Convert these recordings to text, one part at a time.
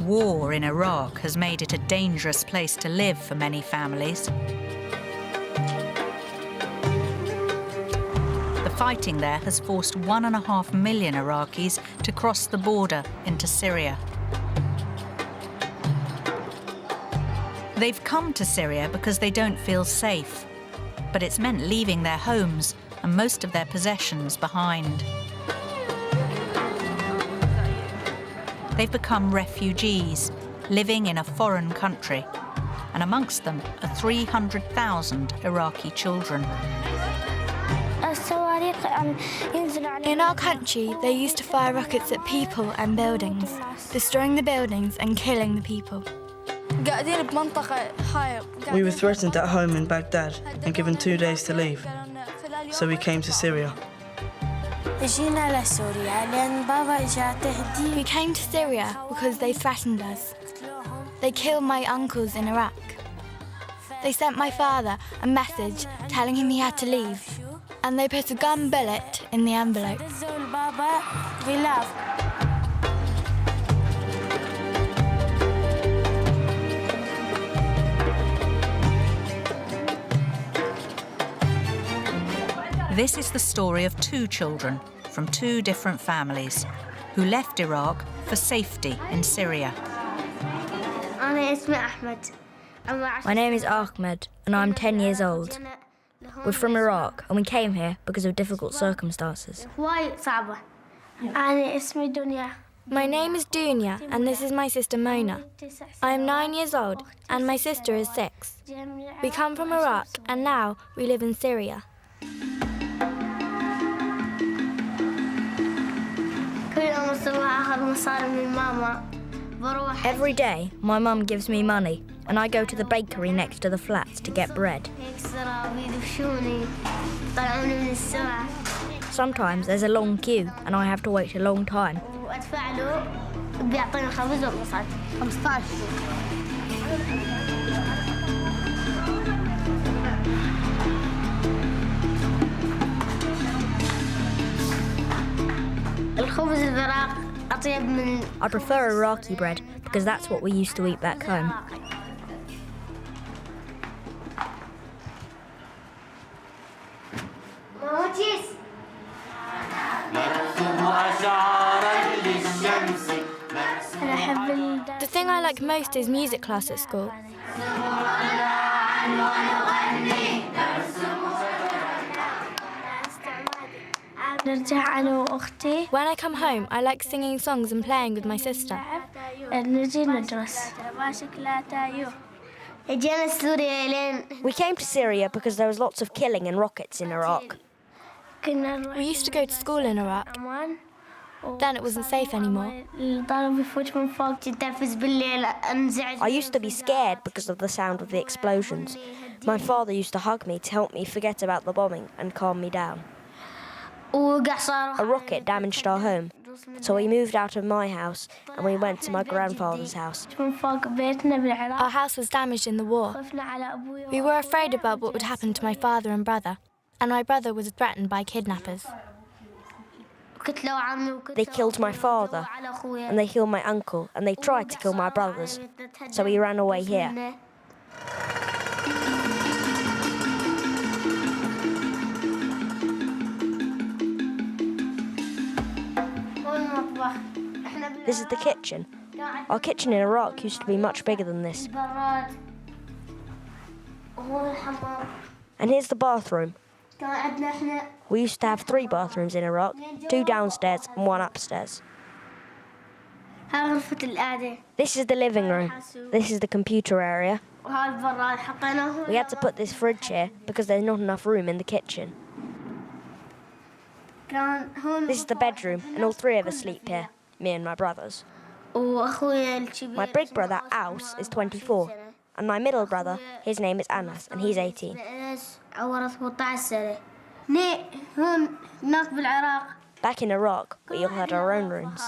war in Iraq has made it a dangerous place to live for many families. The fighting there has forced 1.5 million Iraqis to cross the border into Syria. They've come to Syria because they don't feel safe, but it's meant leaving their homes and most of their possessions behind. They've become refugees, living in a foreign country, and amongst them are 300,000 Iraqi children. In our country, they used to fire rockets at people and buildings, destroying the buildings and killing the people. We were threatened at home in Baghdad and given 2 days to leave, so we came to Syria. We came to Syria because they threatened us. They killed my uncles in Iraq. They sent my father a message telling him he had to leave, and they put a gun bullet in the envelope. This is the story of 2 children from 2 different families who left Iraq for safety in Syria. My name is Ahmed and I'm 10 years old. We're from Iraq and we came here because of difficult circumstances. My name is Dunya and this is my sister Mona. I am 9 years old and my sister is 6. We come from Iraq and now we live in Syria. Every day, my mum gives me money and I go to the bakery next to the flats to get bread. Sometimes there's a long queue and I have to wait a long time. I prefer Iraqi bread because that's what we used to eat back home. The thing I like most is music class at school. When I come home, I like singing songs and playing with my sister. We came to Syria because there was lots of killing and rockets in Iraq. We used to go to school in Iraq. Then it wasn't safe anymore. I used to be scared because of the sound of the explosions. My father used to hug me to help me forget about the bombing and calm me down. A rocket damaged our home, so we moved out of my house and we went to my grandfather's house. Our house was damaged in the war. We were afraid about what would happen to my father and brother, and my brother was threatened by kidnappers. They killed my father, and they killed my uncle, and they tried to kill my brothers, so we ran away here. This is the kitchen. Our kitchen in Iraq used to be much bigger than this. And here's the bathroom. We used to have 3 bathrooms in Iraq, 2 downstairs and 1 upstairs. This is the living room. This is the computer area. We had to put this fridge here because there's not enough room in the kitchen. This is the bedroom, and all 3 of us sleep here, me and my brothers. My big brother, Aus, is 24, and my middle brother, his name is Anas, and he's 18. Back in Iraq, we all had our own rooms.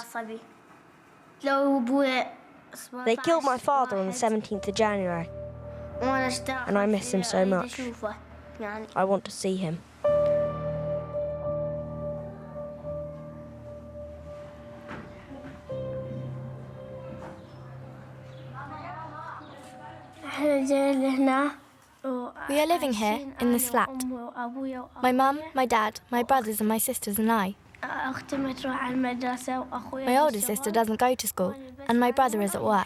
They killed my father on the 17th of January, and I miss him so much. I want to see him. We are living here in this flat. My mum, my dad, my brothers and my sisters and I. My older sister doesn't go to school and my brother is at work.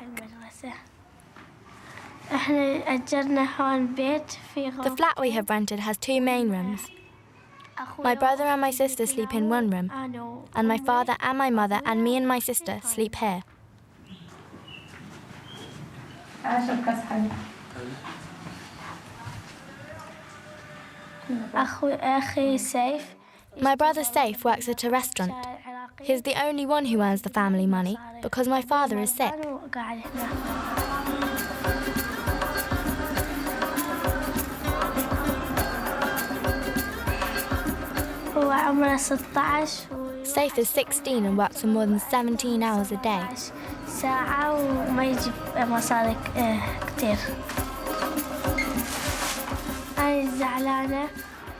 The flat we have rented has 2 main rooms. My brother and my sister sleep in one room, and my father and my mother and me and my sister sleep here. My brother Saif works at a restaurant. He's the only one who earns the family money because my father is sick. Saif is 16 and works for more than 17 hours a day.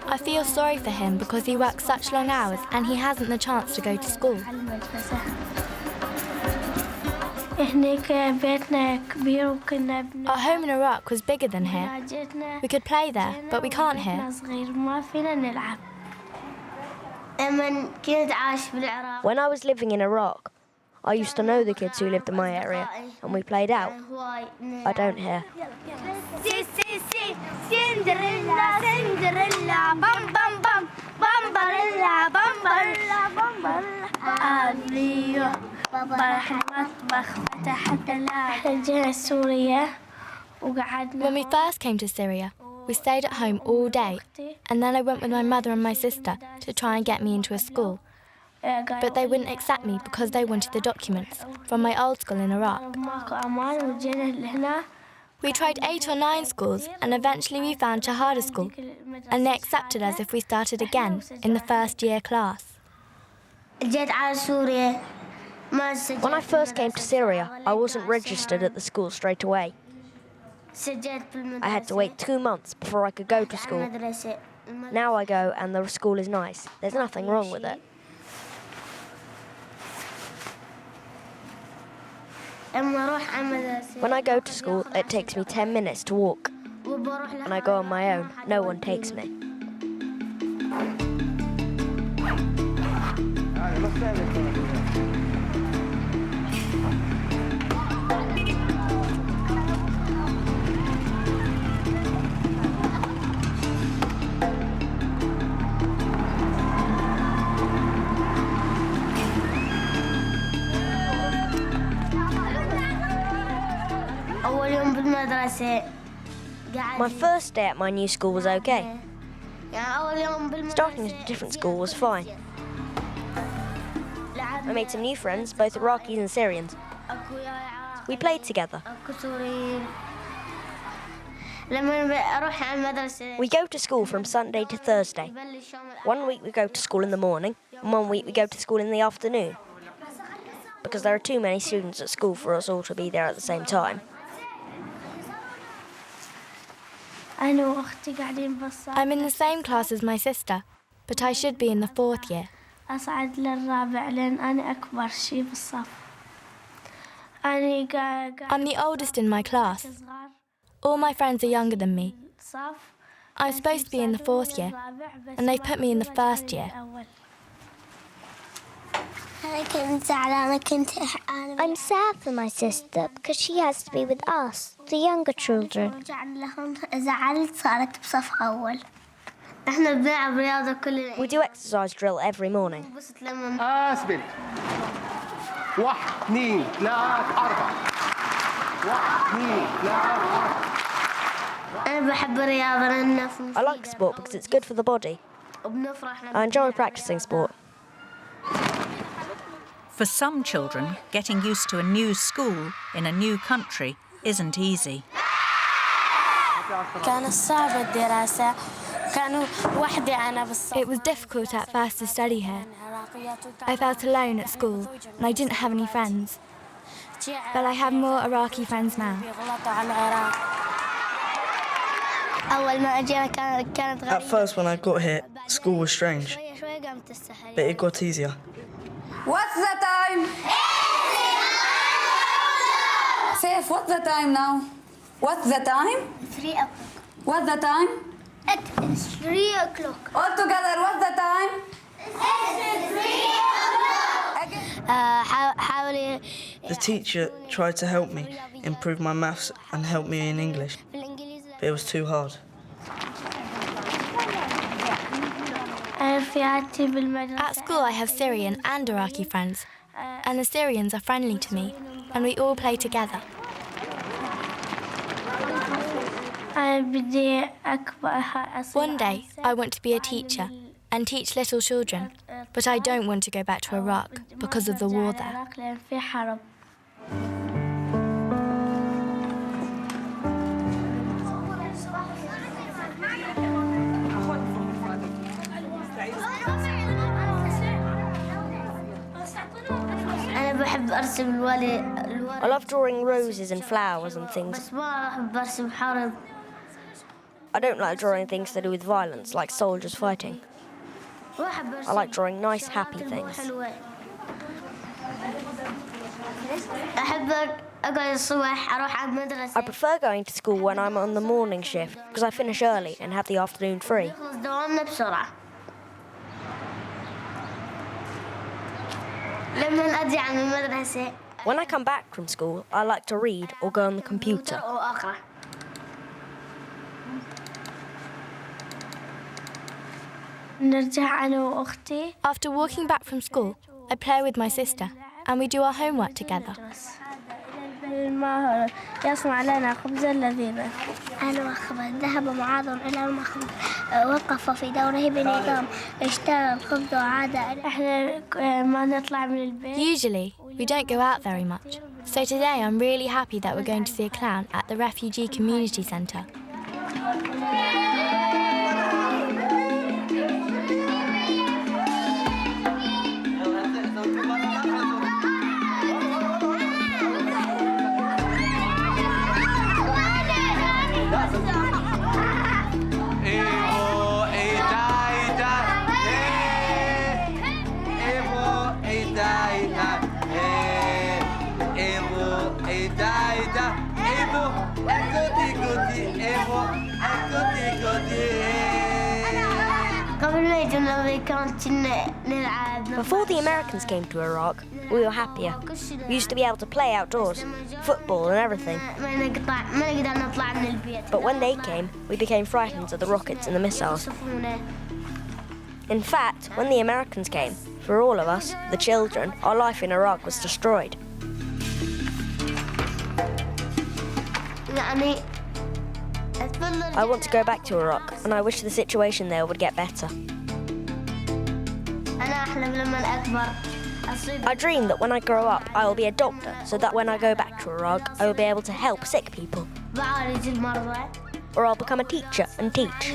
I feel sorry for him because he works such long hours and he hasn't the chance to go to school. Our home in Iraq was bigger than here. We could play there, but we can't here. When I was living in Iraq, I used to know the kids who lived in my area, and we played out. I don't here. Cinderella, Cinderella, bum bum bum, bumbarella, bumbarella, bumbarella. When we first came to Syria, we stayed at home all day, and then I went with my mother and my sister to try and get me into a school. But they wouldn't accept me because they wanted the documents from my old school in Iraq. We tried 8 or 9 schools, and eventually we found Shahada School, and they accepted us if we started again in the first year class. When I first came to Syria, I wasn't registered at the school straight away. I had to wait 2 months before I could go to school. Now I go and the school is nice. There's nothing wrong with it. When I go to school, it takes me 10 minutes to walk. When I go on my own, no one takes me. My first day at my new school was okay. Starting at a different school was fine. I made some new friends, both Iraqis and Syrians. We played together. We go to school from Sunday to Thursday. 1 week we go to school in the morning, and 1 week we go to school in the afternoon. Because there are too many students at school for us all to be there at the same time. I'm in the same class as my sister, but I should be in the 4th year. I'm the oldest in my class. All my friends are younger than me. I'm supposed to be in the 4th year, and they've put me in the 1st year. I'm sad for my sister because she has to be with us, the younger children. We do exercise drill every morning. I like sport because it's good for the body. I enjoy practicing sport. For some children, getting used to a new school in a new country isn't easy. It was difficult at first to study here. I felt alone at school and I didn't have any friends. But I have more Iraqi friends now. At first when I got here, school was strange, but it got easier. What's the time? Saif, what's the time now? What's the time? 3 o'clock. What's the time? It's 3 o'clock. All together, what's the time? It's 3 o'clock. The teacher tried to help me improve my maths and help me in English, but it was too hard. At school, I have Syrian and Iraqi friends, and the Syrians are friendly to me, and we all play together. One day, I want to be a teacher and teach little children, but I don't want to go back to Iraq because of the war there. I love drawing roses and flowers and things. I don't like drawing things to do with violence, like soldiers fighting. I like drawing nice, happy things. I prefer going to school when I'm on the morning shift because I finish early and have the afternoon free. When I come back from school, I like to read or go on the computer. After walking back from school, I play with my sister, and we do our homework together. يصنع لنا خبز لذيذا. ذهب معاذ إلى المخبز وقف في دوره بنظام اشترى الخبز وعاد. إحنا ما نطلع من البيت. Usually, we don't go out very much. So today I'm really happy that we're going to see a clown at the Refugee Community Centre. Before the Americans came to Iraq, we were happier. We used to be able to play outdoors, football and everything. But when they came, we became frightened of the rockets and the missiles. In fact, when the Americans came, for all of us, the children, our life in Iraq was destroyed. I want to go back to Iraq, and I wish the situation there would get better. I dream that when I grow up, I will be a doctor, so that when I go back to Iraq, I will be able to help sick people. Or I'll become a teacher and teach.